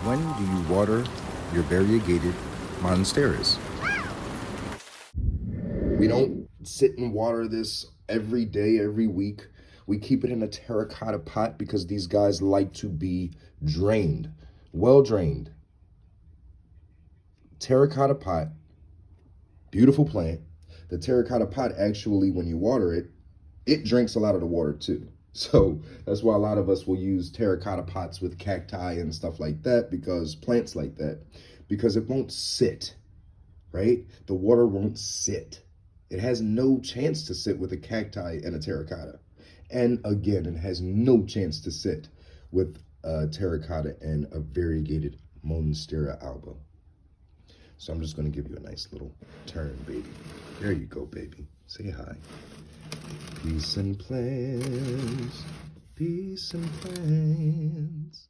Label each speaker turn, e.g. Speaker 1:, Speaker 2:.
Speaker 1: When do you water your variegated monsteras?
Speaker 2: We don't sit and water this every day, every week. We keep it in a terracotta pot because these guys like to be drained, well drained. Terracotta pot, beautiful plant. The terracotta pot actually, when you water it, it drinks a lot of the water too. So that's why a lot of us will use terracotta pots with cacti and stuff like that, because plants like that, because it won't sit, right? The water won't sit. It has no chance to sit with a cacti and a terracotta. And again, it has no chance to sit with a terracotta and a variegated Monstera alba. So I'm just going to give you a nice little turn, baby. There you go, baby. Say hi. Peace and plants, peace and plants.